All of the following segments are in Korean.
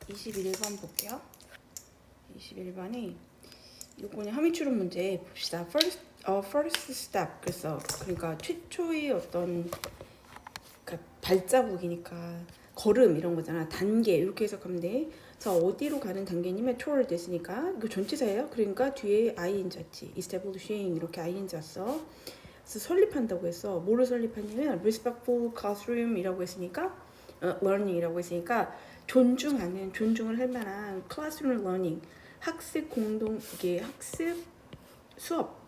21번 볼게요. 21번이 요거는 함의추론 문제 봅시다. first step. 그러니까 최초의 어떤 발자국이니까 걸음 이런 거잖아. 단계 이렇게 해석하면 돼. 자, 어디로 가는 단계냐면 toward 됐으니까 이거 전치사예요. 그러니까 뒤에 ing 왔지. establishing 이렇게 ing 왔어. 그래서 설립한다고 했어. 뭐를 설립하냐면 respectful classroom이라고 했으니까 learning이라고 했으니까 존중을 할 만한 classroom learning 학습 공동 이게 학습 수업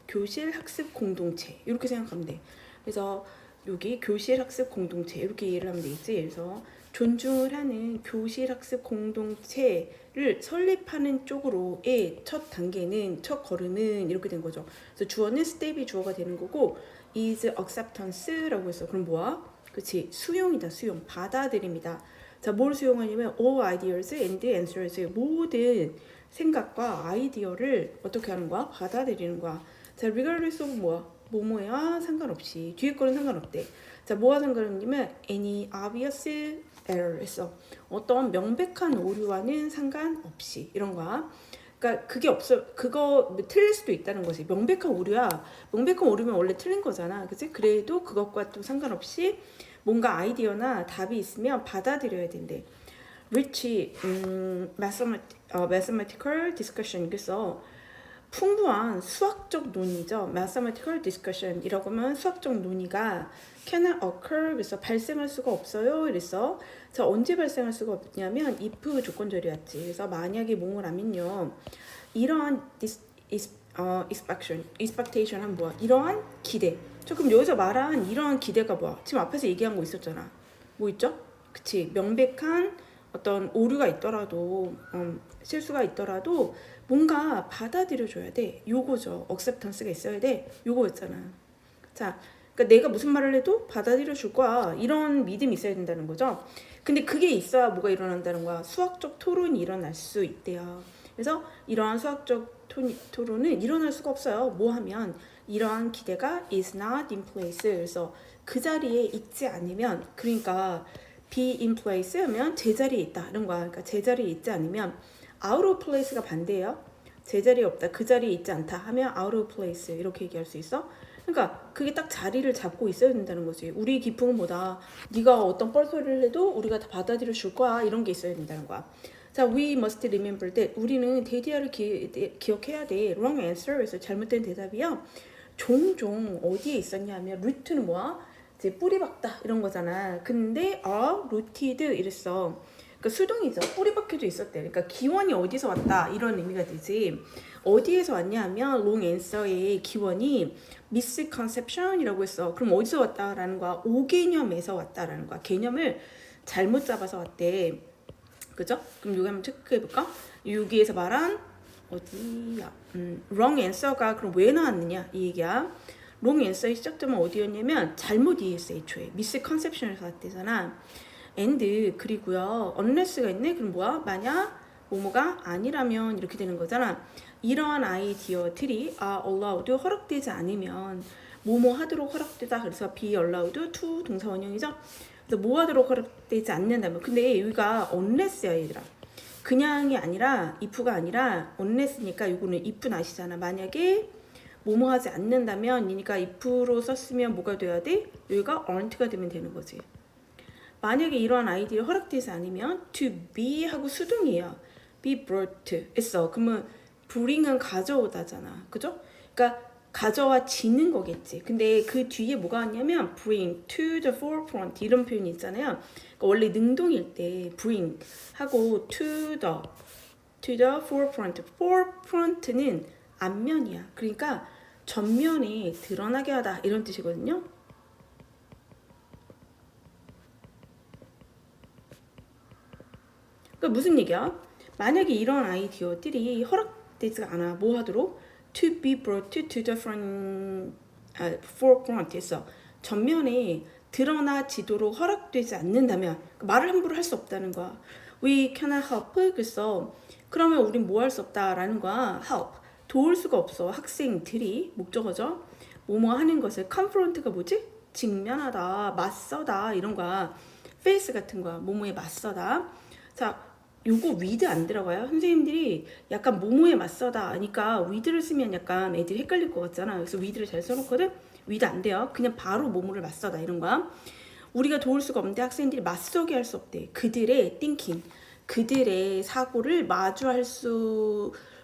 교실 학습 공동체 이렇게 생각하면 돼. 그래서 여기 교실 학습 공동체 이렇게 이해를 하면 되겠지. 그래서 존중을 하는 교실 학습 공동체를 설립하는 쪽으로의 첫 단계는 첫 걸음은 이렇게 된 거죠. 그래서 주어는 step이 주어가 되는 거고 is acceptance라고 했어. 그럼 뭐야? 그치, 수용이다. 수용, 받아들입니다. 자, 뭘 수용하냐면 all ideas and answers, 모든 생각과 아이디어를 어떻게 하는 거야? 받아들이는 거야. 자, regardless of 뭐야? 뭐뭐야 상관없이. 뒤에 거는 상관없대. 자, 뭐와 상관없냐면 any obvious error 했어. 어떤 명백한 오류와는 상관없이 이런 거야. 그러니까 그게 없어. 그거 틀릴 수도 있다는 거지. 명백한 오류야. 명백한 오류면 원래 틀린 거잖아. 그치? 그래도 그것과 또 상관없이 뭔가 아이디어나 답이 있으면 받아들여야 된대. rich mathematical discussion. 그래서 풍부한 수학적 논의죠. mathematical discussion이라고 하면 수학적 논의가 cannot occur. 그래서 발생할 수가 없어요. 그래서 자, 언제 발생할 수가 없냐면 if 조건절이었지. 그래서 만약에 뭐뭐 라면요. 이러한 expectation 한 뭐야? 이러한 기대. 조금 여기서 말한 이러한 기대가 뭐야? 지금 앞에서 얘기한 거 있었잖아. 뭐 있죠? 그치, 명백한 어떤 오류가 있더라도 실수가 있더라도 뭔가 받아들여줘야 돼. 요거죠. acceptance가 있어야 돼. 요거였잖아. 자, 그러니까 내가 무슨 말을 해도 받아들여줄 거야. 이런 믿음이 있어야 된다는 거죠. 근데 그게 있어야 뭐가 일어난다는 거야. 수학적 토론이 일어날 수 있대요. 그래서 이러한 수학적 토론은 일어날 수가 없어요. 뭐 하면 이러한 기대가 is not in place. 그래서 그 자리에 있지 않으면, 그러니까 be in place 하면 제자리에 있다 이런 거야. 그러니까 제자리에 있지 않으면 out of place가 반대예요. 제자리에 없다, 그 자리에 있지 않다 하면 out of place 이렇게 얘기할 수 있어. 그러니까 그게 딱 자리를 잡고 있어야 된다는 거지. 우리 기쁨은 뭐다? 네가 어떤 뻘소리를 해도 우리가 다 받아들여 줄 거야. 이런 게 있어야 된다는 거야. 자, we must remember that. 우리는 대디어를 기억해야 돼. wrong answer, 그래서 잘못된 대답이요. 종종 어디에 있었냐면 루트는 뭐야? 이제 뿌리 박다 이런 거잖아. 근데 rooted 이랬어. 그러니까 수동이죠. 뿌리 박혀져 있었대. 그러니까 기원이 어디서 왔다 이런 의미가 되지. 어디에서 왔냐 하면 long answer의 기원이 misconception이라고 했어. 그럼 어디서 왔다라는 거야? 오개념에서 왔다라는 거야. 개념을 잘못 잡아서 왔대. 그죠? 그럼 여기 한번 체크해볼까? 여기에서 말한 어디야? wrong answer가 그럼 왜 나왔느냐 이 얘기야. wrong answer의 시작점은 어디였냐면 잘못 이해했어. 애초에 misconception에서 왔대잖아. and 그리고요 unless가 있네. 그럼 뭐야? 만약 뭐뭐가 아니라면 이렇게 되는 거잖아. 이러한 아이디어들이 are allowed 허락되지 않으면 뭐뭐 하도록 허락되다. 그래서 be allowed to 동사 원형이죠. 그래서 뭐 하도록 허락되지 않는다면. 근데 여기가 unless야 얘들아. 그냥이 아니라 if가 아니라 unless니까 이거는 if 아시잖아. 만약에 뭐뭐 하지 않는다면 이니까 if로 썼으면 뭐가 돼야 돼? 여기가 aren't가 되면 되는 거지. 만약에 이러한 아이디어 허락되지 않으면 to be 하고 수동이에요. be brought 했어. 그러면 bring은 가져오다잖아. 그죠? 그러니까 가져와지는 거겠지. 근데 그 뒤에 뭐가 왔냐면 bring to the forefront 이런 표현이 있잖아요. 그러니까 원래 능동일 때 bring 하고 to the forefront. forefront는 앞면이야. 그러니까 전면에 드러나게 하다 이런 뜻이거든요. 그러니까 무슨 얘기야? 만약에 이런 아이디어들이 허락되지 않아 뭐 하도록? to be brought to the forefront 했어. 전면에 드러나지도록 허락되지 않는다면 말을 함부로 할 수 없다는 거야. We cannot help. 그래서 그러면 우린 뭐 할 수 없다라는 거야. help. 도울 수가 없어. 학생들이 목적어죠. 뭐뭐 하는 것을 confront가 뭐지? 직면하다, 맞서다 이런 거야. face 같은 거야. 뭐뭐에 맞서다. 자, 요거 with 안 들어가요. 선생님들이 약간 뭐뭐에 맞서다 하니까 with를 쓰면 약간 애들이 헷갈릴 것 같잖아. 그래서 with를 잘 써놓거든. with 안 돼요. 그냥 바로 뭐뭐를 맞서다 이런 거야. 우리가 도울 수가 없는데 학생들이 맞서게 할 수 없대. 그들의 thinking, 그들의 사고를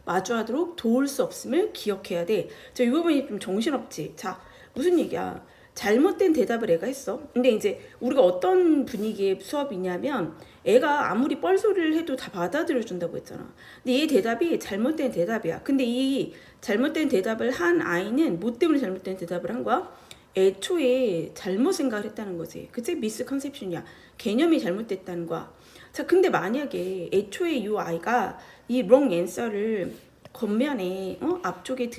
마주하도록 도울 수 없음을 기억해야 돼. 자, 이 부분이 좀 정신없지. 자, 무슨 얘기야? 잘못된 대답을 애가 했어. 근데 이제 우리가 어떤 분위기의 수업이냐면 애가 아무리 뻘소리를 해도 다 받아들여 준다고 했잖아. 근데 이 대답이 잘못된 대답이야. 근데 이 잘못된 대답을 한 아이는 뭐 때문에 잘못된 대답을 한 거야? 애초에 잘못 생각을 했다는 거지. 그치? 미스컨셉션이야. 개념이 잘못됐다는 거야. 자, 근데 만약에 애초에 이 아이가 이 wrong answer를 겉면에 앞쪽에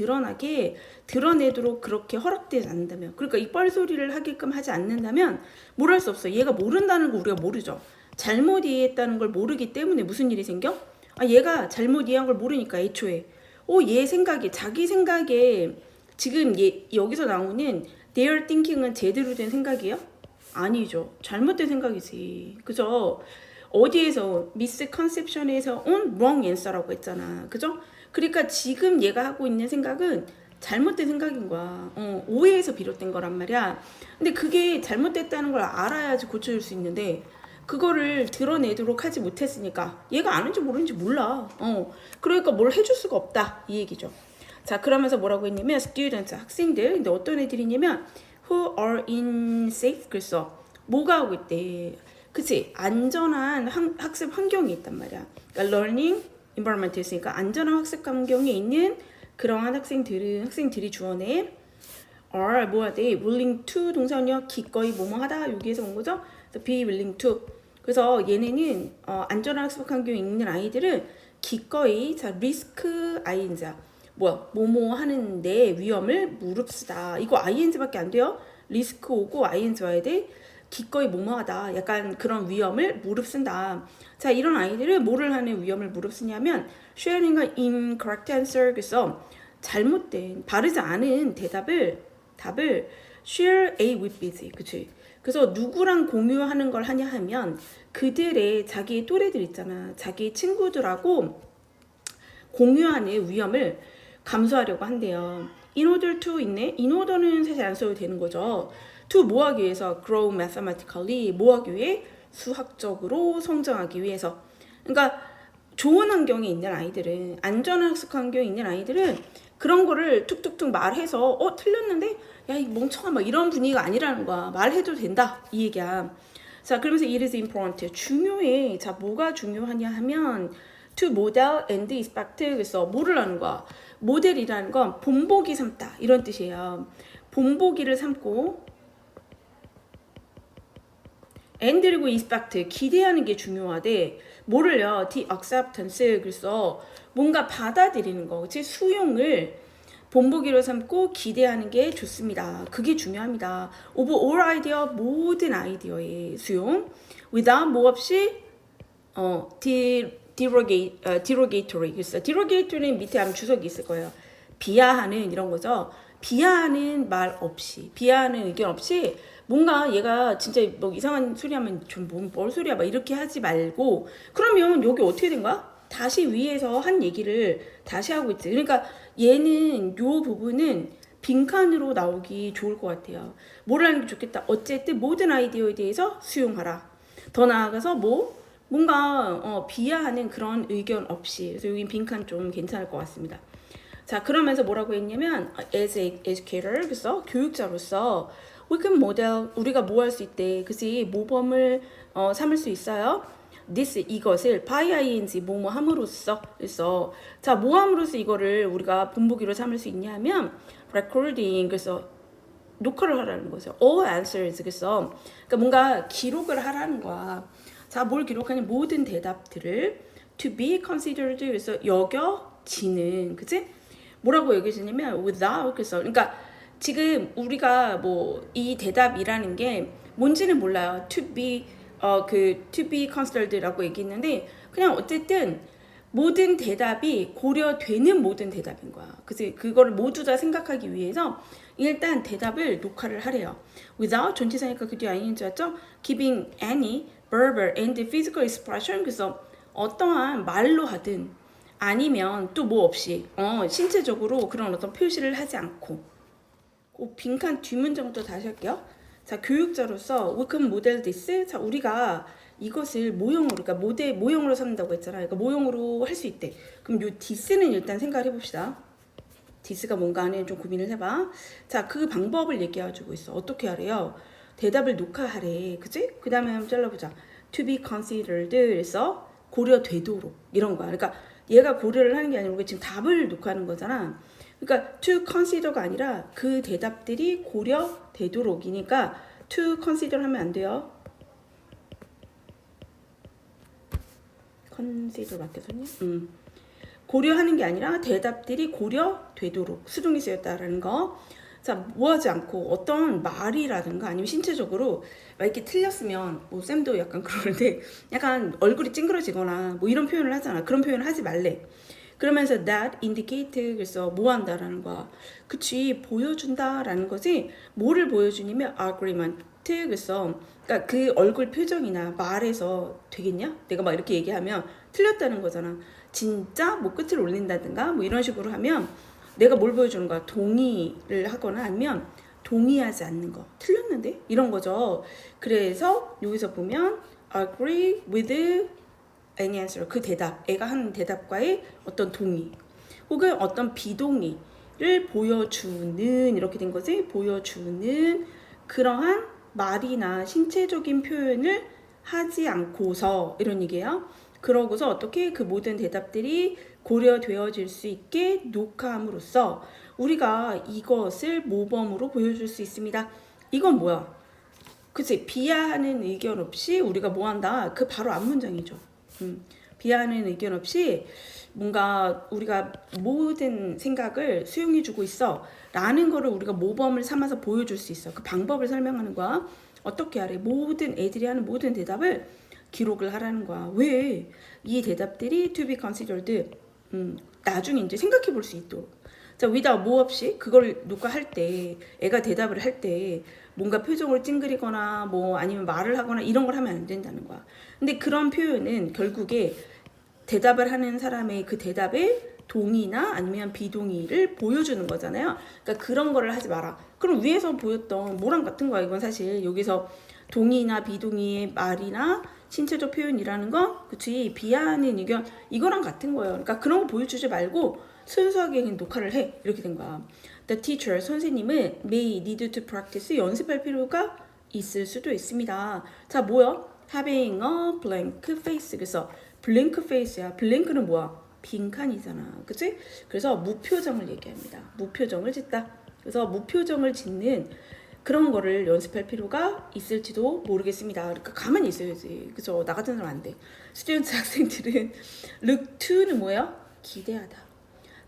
드러내도록 그렇게 허락되지 않는다면, 그러니까 이 뻘소리를 하게끔 하지 않는다면 뭘 할 수 없어. 얘가 모른다는 거 우리가 모르죠. 잘못 이해했다는 걸 모르기 때문에 무슨 일이 생겨? 아, 얘가 잘못 이해한 걸 모르니까 애초에 얘 생각에, 자기 생각에 지금 여기서 나오는 their thinking은 제대로 된 생각이에요? 아니죠. 잘못된 생각이지. 그죠? 어디에서 misconception에서 온 wrong answer라고 했잖아. 그죠? 그러니까 지금 얘가 하고 있는 생각은 잘못된 생각인 거야. 오해에서 비롯된 거란 말이야. 근데 그게 잘못됐다는 걸 알아야지 고쳐줄 수 있는데 그거를 드러내도록 하지 못했으니까 얘가 아는지 모르는지 몰라. 그러니까 뭘 해줄 수가 없다 이 얘기죠. 자, 그러면서 뭐라고 했냐면 students, 학생들. 근데 어떤 애들이냐면 who are in safe, 그래서 뭐가 하고 있대. 그치? 안전한 학습 환경이 있단 말이야. 그러니까 learning environment에 있으니까 안전한 학습 환경에 있는 그러한 학생들이 주어내 are 뭐야 돼? willing to 동사원이요. 기꺼이 뭐뭐 하다. 여기에서 온 거죠? 그래서 be willing to. 그래서 얘네는 안전한 학습 환경에 있는 아이들은 기꺼이, 자, risk ing자. 뭐뭐 하는데 위험을 무릅쓰다. 이거 ing밖에 안 돼요. 리스크 오고 ing 와야 돼. 기꺼이 뭐뭐하다. 약간 그런 위험을 무릅쓴다. 자, 이런 아이들은 뭐를 하는 위험을 무릅쓰냐면 sharing an incorrect answer. 그래서 잘못된, 바르지 않은 답을 share A with B지. 그치? 그래서 누구랑 공유하는 걸 하냐 하면 그들의 자기 또래들 있잖아. 자기 친구들하고 공유하는 위험을 감수하려고 한대요. in order to 있네. in order는 사실 안 써도 되는 거죠. to 뭐 하기 위해서? grow mathematically. 뭐 하기 위해? 수학적으로 성장하기 위해서. 그러니까 좋은 환경에 있는 아이들은, 안전한 학습 환경에 있는 아이들은 그런 거를 툭툭툭 말해서 틀렸는데? 야, 이 멍청한 막 이런 분위기가 아니라는 거야. 말해도 된다 이 얘기야. 자, 그러면서 it is important. 중요해. 자, 뭐가 중요하냐 하면 to model and expect. 그래서 뭐를 하는 거야? 모델이라는 건 본보기 삼다 이런 뜻이에요. 본보기를 삼고 and 그리고 expect 기대하는 게 중요하대. 뭐를요? the acceptance. 그래서 뭔가 받아들이는 거, 그치? 수용을 본보기로 삼고 기대하는 게 좋습니다. 그게 중요합니다. of all idea, 모든 아이디어의 수용. without 뭐 없이 derogatory. 그래서 derogatory는 밑에 아마 주석이 있을 거예요. 비하하는 이런 거죠. 비하하는 말 없이, 비하하는 의견 없이 뭔가 얘가 진짜 뭐 이상한 소리 하면 좀 뭘 소리야 막 이렇게 하지 말고, 그러면 여기 어떻게 된 거야? 다시 위에서 한 얘기를 다시 하고 있지. 그러니까 얘는 요 부분은 빈칸으로 나오기 좋을 것 같아요. 뭘 하는 게 좋겠다. 어쨌든 모든 아이디어에 대해서 수용하라. 더 나아가서 뭔가 비하하는 그런 의견 없이. 그래서 여기 빈칸 좀 괜찮을 것 같습니다. 자, 그러면서 뭐라고 했냐면 as a educator, 그래서 교육자로서 we can model, 우리가 뭐 할 수 있대. 그치? 모범을 삼을 수 있어요. this, 이것을 by ing, 뭐뭐 함으로써. 그래서 자, 뭐 함으로써 이거를 우리가 본보기로 삼을 수 있냐면 recording, 그래서 녹화를 하라는 거죠. all answers. 그래서 그러니까 뭔가 기록을 하라는 거야. 자, 뭘 기록하냐? 모든 대답들을 to be considered. 그래서 여겨지는, 그치? 뭐라고 여겨지냐면 without. 그래서 그러니까 지금 우리가 뭐 이 대답이라는 게 뭔지는 몰라요. to be to be considered라고 얘기했는데 그냥 어쨌든 모든 대답이 고려되는 모든 대답인 거야. 그래서 그거를 모두 다 생각하기 위해서 일단 대답을 녹화를 하래요. without 전치사니까 그 뒤에 ing 왔죠? giving any verbal and physical expression. 그래서 어떠한 말로 하든 아니면 또 뭐 없이 신체적으로 그런 어떤 표시를 하지 않고. 빈칸 뒷문장부터 다시 할게요. 자, 교육자로서 we can model this. 자, 우리가 이것을 모형으로, 그러니까 모형으로 삼는다고 했잖아. 그러니까 모형으로 할 수 있대. 그럼 요 this는 일단 생각을 해봅시다. this가 뭔가 하는 좀 고민을 해봐. 자, 그 방법을 얘기해주고 있어. 어떻게 하래요? 대답을 녹화하래. 그치? 그 다음에 한번 잘라보자. to be considered. 그래서 고려되도록. 이런 거야. 그러니까 얘가 고려를 하는 게 아니라 우리가 지금 답을 녹화하는 거잖아. 그러니까 to consider가 아니라 그 대답들이 고려되도록이니까 to consider 하면 안 돼요. consider 맞겠었니? 고려하는 게 아니라 대답들이 고려되도록 수동이 쓰였다라는 거. 자, 뭐하지 않고 어떤 말이라든가 아니면 신체적으로 막 이렇게 틀렸으면 뭐 쌤도 약간 그러는데 약간 얼굴이 찡그러지거나 뭐 이런 표현을 하잖아. 그런 표현을 하지 말래. 그러면서 that indicate 그래서 뭐 한다라는 거야. 그치, 보여준다라는 거지. 뭐를 보여주냐면 agreement. 그래서 그러니까 그 얼굴 표정이나 말에서 되겠냐? 내가 막 이렇게 얘기하면 틀렸다는 거잖아. 진짜 뭐 끝을 올린다든가 뭐 이런 식으로 하면 내가 뭘 보여주는 거야? 동의를 하거나 아니면 동의하지 않는 거. 틀렸는데? 이런 거죠. 그래서 여기서 보면 agree with any answer. 그 대답, 애가 하는 대답과의 어떤 동의 혹은 어떤 비동의를 보여주는 이렇게 된 거지. 보여주는 그러한 말이나 신체적인 표현을 하지 않고서 이런 얘기예요. 그러고서 어떻게 그 모든 대답들이 고려되어질 수 있게 녹화함으로써 우리가 이것을 모범으로 보여줄 수 있습니다. 이건 뭐야? 그치? 비하하는 의견 없이 우리가 뭐 한다? 그 바로 앞문장이죠. 비하하는 의견 없이 뭔가 우리가 모든 생각을 수용해주고 있어 라는 거를 우리가 모범을 삼아서 보여줄 수 있어. 그 방법을 설명하는 거야. 어떻게 하래? 모든 애들이 하는 모든 대답을 기록을 하라는 거야. 왜? 이 대답들이 to be considered 나중에 이제 생각해 볼 수 있도록. 자, without 뭐 없이 그걸 녹화할 때 애가 대답을 할 때 뭔가 표정을 찡그리거나 뭐 아니면 말을 하거나 이런 걸 하면 안 된다는 거야. 근데 그런 표현은 결국에 대답을 하는 사람의 그 대답에 동의나 아니면 비동의를 보여주는 거잖아요. 그러니까 그런 거를 하지 마라. 그럼 위에서 보였던 뭐랑 같은 거야. 이건 사실 여기서 동의나 비동의의 말이나 신체적 표현이라는 건 그치 비하하는 의견 이거랑 같은 거예요. 그러니까 그런 거 보여주지 말고 순수하게 그냥 녹화를 해. 이렇게 된 거야. The teacher 선생님은 may need to practice 연습할 필요가 있을 수도 있습니다. 자, 뭐야? having a blank face. 그래서 blank face야. blank는 뭐야? 빈칸이잖아. 그치? 그래서 무표정을 얘기합니다. 무표정을 짓다. 그래서 무표정을 짓는 그런 거를 연습할 필요가 있을지도 모르겠습니다. 그러니까 가만히 있어야지. 그죠? 나 같은 사람 안 돼. 스튜던트 학생들은 look to는 뭐예요? 기대하다.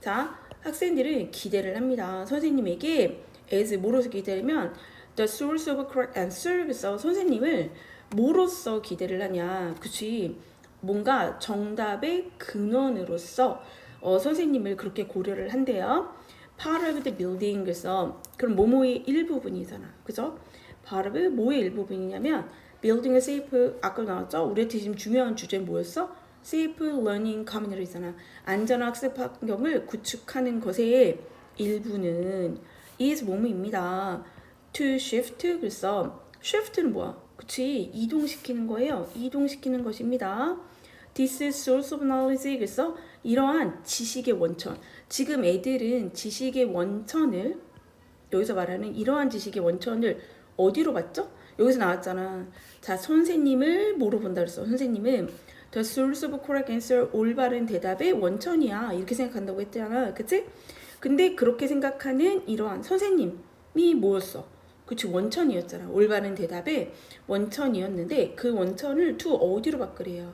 자, 학생들은 기대를 합니다. 선생님에게 as 뭐로서 기대하면 the source of correct answer. 그래서 선생님을 뭐로서 기대를 하냐. 그치? 뭔가 정답의 근원으로서 선생님을 그렇게 고려를 한대요. part of the building. 그래서 그럼 뭐뭐의 일부분이잖아. 그죠? part of 뭐의 일부분이냐면 building a safe. 아까 나왔죠? 우리한테 지금 중요한 주제는 뭐였어? safe learning community잖아. 안전한 학습 환경을 구축하는 것의 일부는 is 뭐뭐입니다. to shift. 그래서 shift는 뭐야? 그치? 이동시키는 거예요. 이동시키는 것입니다. This is source of knowledge. 그래서 이러한 지식의 원천. 지금 애들은 지식의 원천을 여기서 말하는 이러한 지식의 원천을 어디로 봤죠? 여기서 나왔잖아. 자, 선생님을 뭐로 본다 그랬어? 선생님은 the source of correct answer 올바른 대답의 원천이야. 이렇게 생각한다고 했잖아. 그치? 근데 그렇게 생각하는 이러한 선생님이 뭐였어? 그치, 원천이었잖아. 올바른 대답의 원천이었는데 그 원천을 to 어디로 바꾸래요?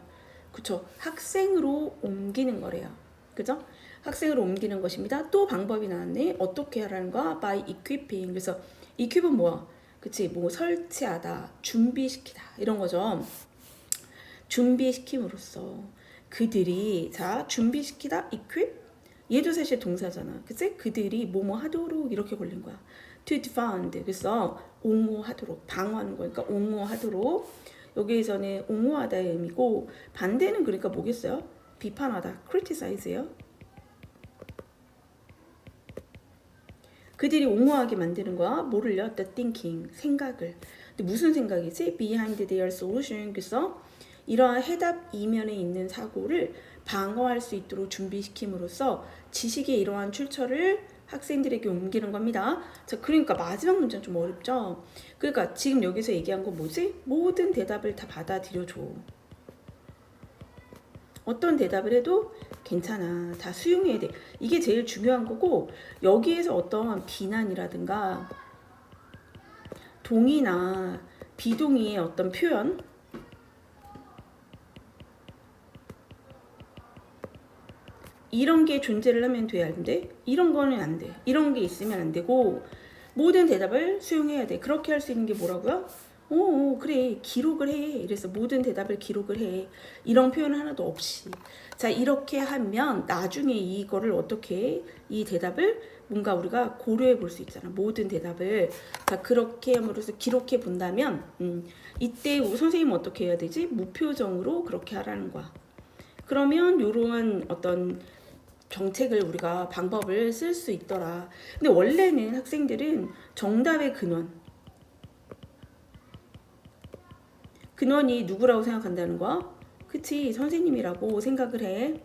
그쵸? 학생으로 옮기는 거래요. 그죠? 학생으로 옮기는 것입니다. 또 방법이 나왔네. 어떻게 하라는 거야? by equipping. 그래서 equip은 뭐야? 그치? 뭐 설치하다, 준비시키다 이런 거죠. 준비시킴으로써 그들이 자 준비시키다 equip 얘도 사실 동사잖아. 그치? 그들이 뭐뭐 하도록 이렇게 걸린 거야. to defend. 그래서 옹호하도록, 방어하는 거니까 옹호하도록. 여기에서는 옹호하다의 의미고 반대는 그러니까 뭐겠어요? 비판하다, criticize예요. 그들이 옹호하게 만드는 거야. 뭐를요? The thinking, 생각을. 근데 무슨 생각이지? Behind their solution. 그래서 이러한 해답 이면에 있는 사고를 방어할 수 있도록 준비시킴으로써 지식의 이러한 출처를 학생들에게 옮기는 겁니다. 자, 그러니까 마지막 문제는 좀 어렵죠? 그러니까 지금 여기서 얘기한 건 뭐지? 모든 대답을 다 받아들여줘. 어떤 대답을 해도 괜찮아. 다 수용해야 돼. 이게 제일 중요한 거고, 여기에서 어떤 비난이라든가 동의나 비동의의 어떤 표현, 이런 게 존재를 하면 돼야 하는데 이런 거는 안 돼. 이런 게 있으면 안 되고 모든 대답을 수용해야 돼. 그렇게 할 수 있는 게 뭐라고요? 오, 그래. 기록을 해. 그래서 모든 대답을 기록을 해. 이런 표현 하나도 없이. 자, 이렇게 하면 나중에 이거를 어떻게 해? 이 대답을 뭔가 우리가 고려해 볼 수 있잖아. 모든 대답을. 자, 그렇게 함으로써 기록해 본다면 이때 선생님은 어떻게 해야 되지? 무표정으로 그렇게 하라는 거야. 그러면 이러한 어떤 정책을 우리가 방법을 쓸 수 있더라. 근데 원래는 학생들은 정답의 근원이 누구라고 생각한다는 거야? 그치, 선생님이라고 생각을 해.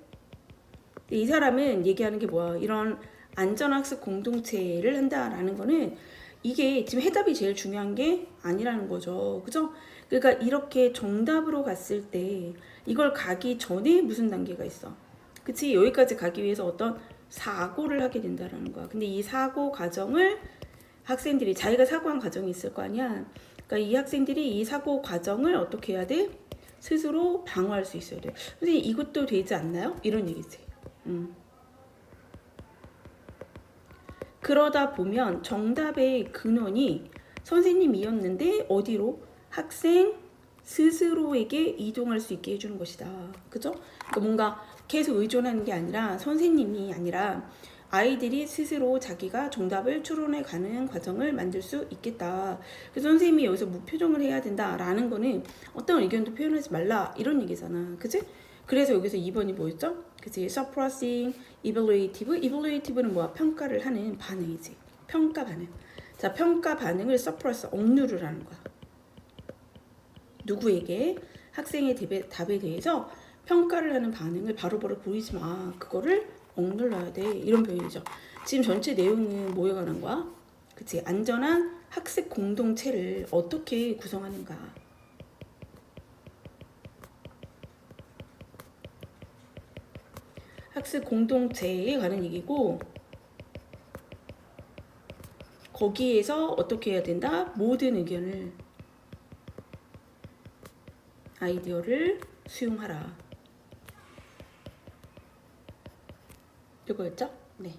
근데 이 사람은 얘기하는 게 뭐야? 이런 안전학습 공동체를 한다라는 거는 이게 지금 해답이 제일 중요한 게 아니라는 거죠. 그죠? 그러니까 이렇게 정답으로 갔을 때 이걸 가기 전에 무슨 단계가 있어? 그치? 여기까지 가기 위해서 어떤 사고를 하게 된다는 거야. 근데 이 사고 과정을 학생들이 자기가 사고한 과정이 있을 거 아니야. 그러니까 이 학생들이 이 사고 과정을 어떻게 해야 돼? 스스로 방어할 수 있어야 돼. 선생님 이것도 되지 않나요? 이런 얘기지. 그러다 보면 정답의 근원이 선생님이었는데 어디로? 학생 스스로에게 이동할 수 있게 해주는 것이다. 그죠? 그러니까 뭔가 계속 의존하는 게 아니라 선생님이 아니라 아이들이 스스로 자기가 정답을 추론해 가는 과정을 만들 수 있겠다. 그래서 선생님이 여기서 무표정을 해야 된다라는 거는 어떤 의견도 표현하지 말라 이런 얘기잖아. 그치? 그래서 여기서 2번이 뭐였죠? 그치? suppressing, evaluative. evaluative는 뭐야? 평가를 하는 반응이지. 평가 반응. 자, 평가 반응을 suppress, 억누르라는 거야. 누구에게? 학생의 답에 대해서 평가를 하는 반응을 바로바로 보이지 마. 그거를 억눌러야 돼. 이런 표현이죠. 지금 전체 내용은 뭐에 관한 거야? 그치? 안전한 학습 공동체를 어떻게 구성하는가. 학습 공동체에 관한 얘기고 거기에서 어떻게 해야 된다? 모든 의견을 아이디어를 수용하라. 이거였죠? 네.